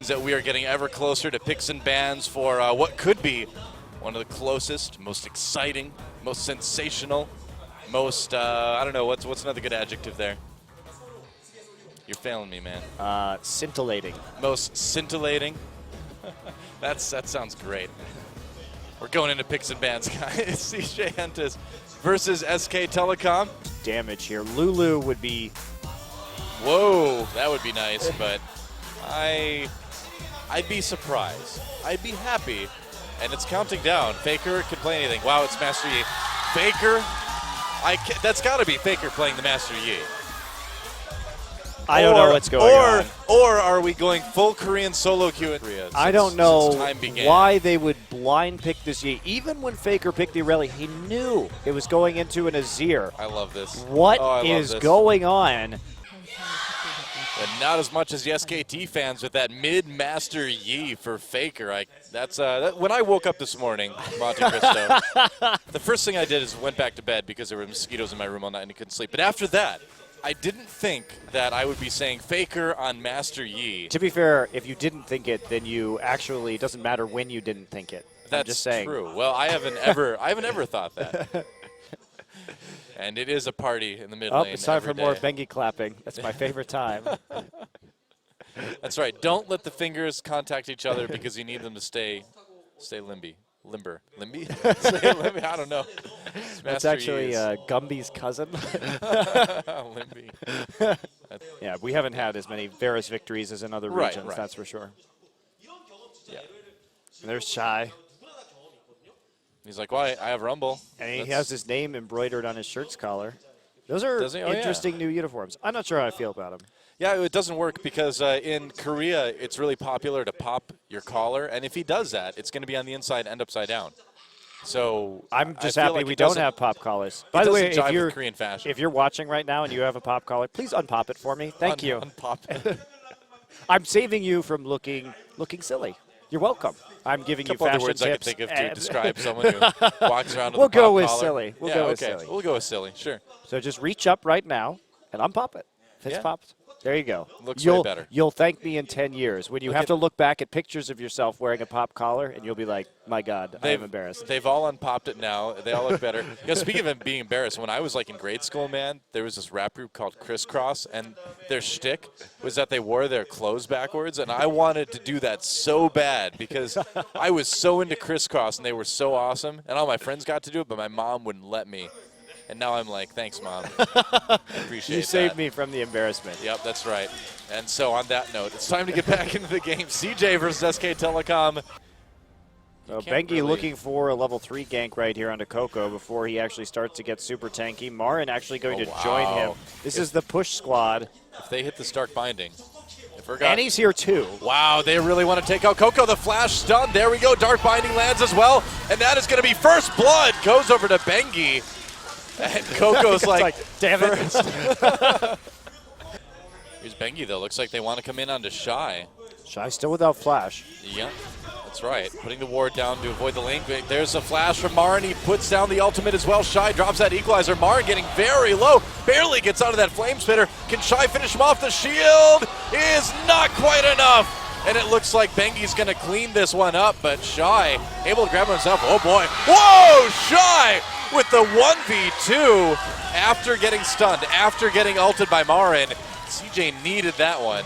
is that we are getting ever closer to picks and bans for what could be one of the closest, most exciting, most sensational, most, I don't know, what's another good adjective there? You're failing me, man. Scintillating. Most scintillating. that sounds great. We're going into picks and bans, guys. CJ Entus versus SK Telecom. Damage here. Lulu would be... Whoa, that would be nice, but I'd be surprised. I'd be happy. And it's counting down. Faker can play anything. Wow, it's Master Yi. Faker? That's got to be Faker playing the Master Yi. I don't know what's going on. Or are we going full Korean solo queue? I don't know why they would blind pick this Yi. Even when Faker picked the Irelia, he knew it was going into an Azir. I love this. What is going on? And not as much as the SKT fans with that mid-master Yi for Faker. When I woke up this morning, Montecristo, the first thing I did is went back to bed because there were mosquitoes in my room all night and I couldn't sleep. But after that, I didn't think that I would be saying Faker on Master Yi. To be fair, if you didn't think it, then you actually, it doesn't matter when you didn't think it. That's just saying. True. Well, I haven't ever thought that. And it is a party in the mid lane. Oh, it's time for more bengi clapping. That's my favorite time. That's right. Don't let the fingers contact each other because you need them to stay limber. Limby? Stay limby? I don't know. That's actually Gumby's cousin. Limby. Yeah, we haven't had as many Varus victories as in other regions, that's for sure. Yeah. And there's Shy. He's like, well, I have Rumble. And he has his name embroidered on his shirt's collar. Those are interesting new uniforms. I'm not sure how I feel about them. Yeah, it doesn't work because in Korea, it's really popular to pop your collar. And if he does that, it's going to be on the inside and upside down. So I'm just happy we don't have pop collars. By the way, if you're watching right now and you have a pop collar, please unpop it for me. Thank you. Unpop it. I'm saving you from looking silly. You're welcome. I'm giving you fashion words tips. I can think of to describe someone who walks around with a pop collar. We'll go with silly. We'll go with silly. We'll go with silly, sure. So just reach up right now and unpop it. If it's popped, there you go. Looks way better. You'll thank me in 10 years when you have to look back at pictures of yourself wearing a pop collar and you'll be like, my God, I'm embarrassed. They've all unpopped it now. They all look better. Speaking of being embarrassed, when I was like in grade school, man, there was this rap group called Kross, and their shtick was that they wore their clothes backwards, and I wanted to do that so bad because I was so into Kross, and they were so awesome, and all my friends got to do it, but my mom wouldn't let me. And now I'm like, thanks, Mom. I appreciate that. You saved me from the embarrassment. Yep, that's right. And so on that note, it's time to get back into the game. CJ versus SK Telecom. So bengi looking for a level 3 gank right here onto Coco before he actually starts to get super tanky. Marin actually going to join him. This is the push squad. If they hit the Stark Binding. And he's here too. Wow, they really want to take out Coco. The flash stun. There we go. Dark Binding lands as well. And that is going to be first blood. Goes over to bengi. And Coco's like, damn it. Here's bengi, though. Looks like they want to come in onto Shy. Shy still without flash. Yep, that's right. Putting the ward down to avoid the lane. There's a flash from Marin. He puts down the ultimate as well. Shy drops that equalizer. Marin getting very low. Barely gets out of that flame spitter. Can Shy finish him off? The shield is not quite enough. And it looks like bengi's going to clean this one up, but Shy able to grab himself. Oh, boy. Whoa, Shy with the 1v2 after getting stunned, after getting ulted by Marin. CJ needed that one.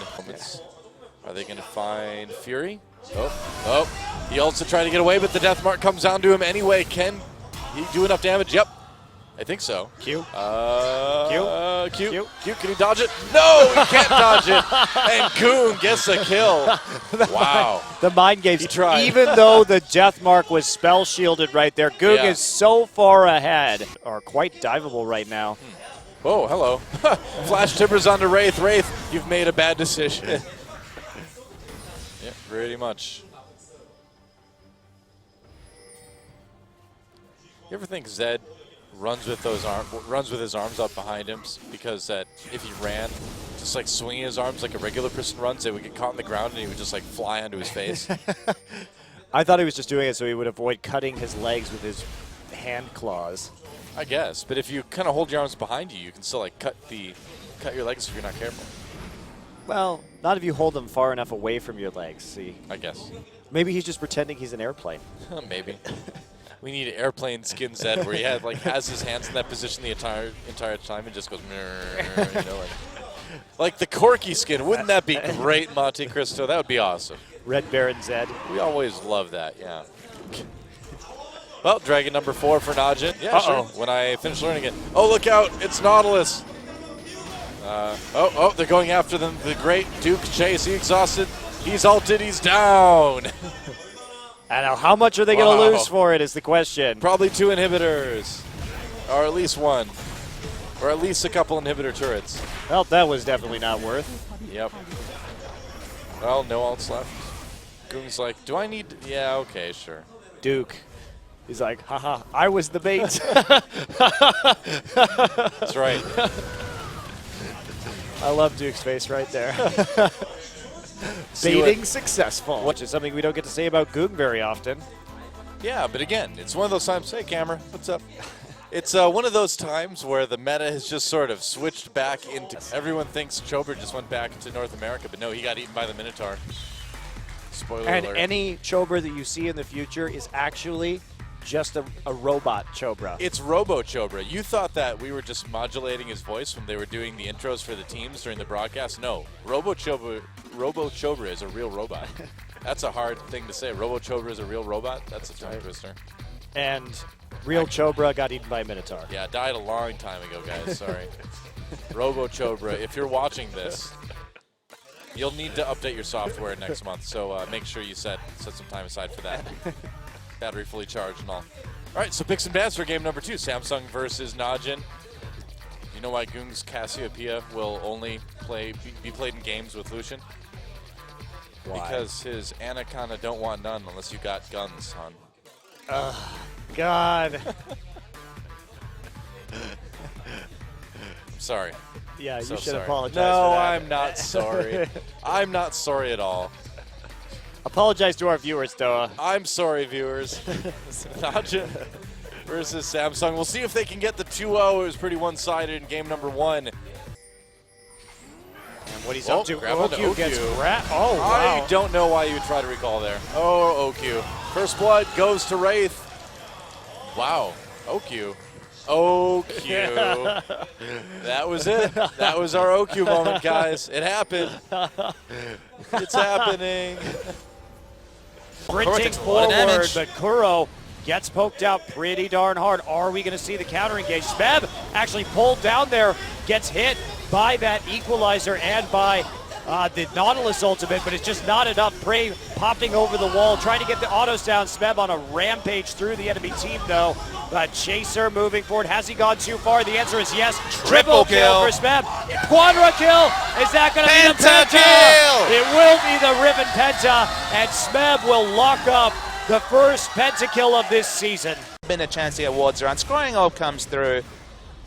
Are they going to find Fury? Oh, he ults to try to get away, but the death mark comes down to him anyway. Can he do enough damage? Yep. I think so. Q. Q. Can he dodge it? No, he can't dodge it. And Goon gets a kill. Wow. The mind games. He tried. Even though the death mark was spell shielded right there, Goon is so far ahead. Are quite diveable right now. Oh, hello. Flash timbers onto Wraith. Wraith, you've made a bad decision. Yeah, pretty much. You ever think Zed runs with his arms up behind him because that if he ran, just like swinging his arms like a regular person runs, they would get caught in the ground and he would just like fly onto his face? I thought he was just doing it so he would avoid cutting his legs with his hand claws. I guess, but if you kind of hold your arms behind you, you can still like cut your legs if you're not careful. Well, not if you hold them far enough away from your legs, see. I guess. Maybe he's just pretending he's an airplane. Maybe. We need airplane skin Zed where he has his hands in that position the entire time and just goes, you know, like the Corky skin. Wouldn't that be great, Montecristo? That would be awesome. Red Baron Zed. We always love that, yeah. Well, Dragon number 4 for Najin. Yeah, sure. When I finish learning it. Oh, look out! It's Nautilus. They're going after them. The great Duke chase. He exhausted. He's ulted. He's down. I know. How much are they going to lose for it is the question. Probably 2 inhibitors, or at least 1, or at least a couple inhibitor turrets. Well, that was definitely not worth. Yep. Well, no ults left. Ggong's like, do I need? Yeah, okay, sure. Duke. He's like, haha, I was the bait. That's right. I love Duke's face right there. Baiting successful, which is something we don't get to say about ggong very often. Yeah, but again, it's one of those times, hey, camera, what's up? It's one of those times where the meta has just sort of switched back into, everyone thinks Chobra just went back to North America, but no, he got eaten by the Minotaur. Spoiler alert. And any Chobra that you see in the future is actually just a robot Chobra. It's Robo Chobra. You thought that we were just modulating his voice when they were doing the intros for the teams during the broadcast. No, Robo Chobra is a real robot. That's a hard thing to say. Robo Chobra is a real robot? That's a tongue twister. And real Chobra got eaten by a Minotaur. Yeah, died a long time ago, guys. Sorry. Robo Chobra, if you're watching this, you'll need to update your software next month, so make sure you set some time aside for that. Battery fully charged and all. All right, so picks and bans for game number 2. Samsung versus Najin. You know why ggong's Cassiopeia will only be played in games with Lucian? Why? Because his Anaconda don't want none unless you got guns, hon. God. Sorry. Yeah, you should sorry. apologize No, for that. I'm not sorry. I'm not sorry at all. Apologize to our viewers, Doa. I'm sorry, viewers. Najin versus Samsung. We'll see if they can get the 2-0. It was pretty one-sided in game number 1. And what he's up to, OQ gets grabbed. Oh, wow. I don't know why you would try to recall there. Oh, OQ. First blood goes to Wraith. Wow. OQ. OQ. That was it. That was our OQ moment, guys. It happened. It's happening. Sprinting forward, but Kuro gets poked out pretty darn hard. Are we going to see the counter engage? SMEB actually pulled down there, gets hit by that equalizer and by the Nautilus ultimate, but it's just not enough. Prey popping over the wall, trying to get the autos down. SMEB on a rampage through the enemy team, though. Chaser moving forward. Has he gone too far? The answer is yes. Triple kill for SMEB. Quadra kill. Is that going to be the Penta? It will be the Riven Penta, and SMEB will lock up the first Pentakill of this season. Been a chance to get wards around. Scrying Orb comes through.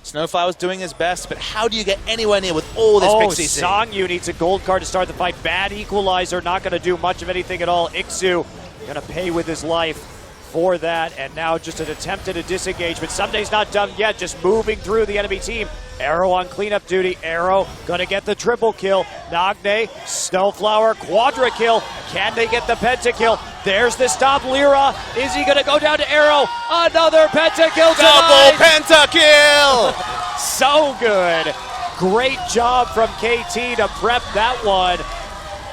Snowfire was doing his best, but how do you get anywhere near with all this big CC? Sangyu needs a gold card to start the fight. Bad equalizer, not going to do much of anything at all. Ixu going to pay with his life for that, and now just an attempt at a disengagement. Sunday's not done yet, just moving through the enemy team. Arrow on cleanup duty. Arrow going to get the triple kill. Nagne, Snowflower, quadra kill. Can they get the pentakill? There's the stop. Lyra, is he going to go down to Arrow? Another pentakill tonight. Double pentakill! So good. Great job from KT to prep that one.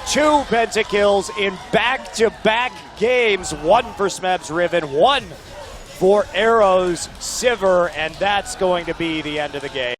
2 pentakills in back-to-back games. 1 for SMEB's Riven, 1 for Arrow's SIVIR, and that's going to be the end of the game.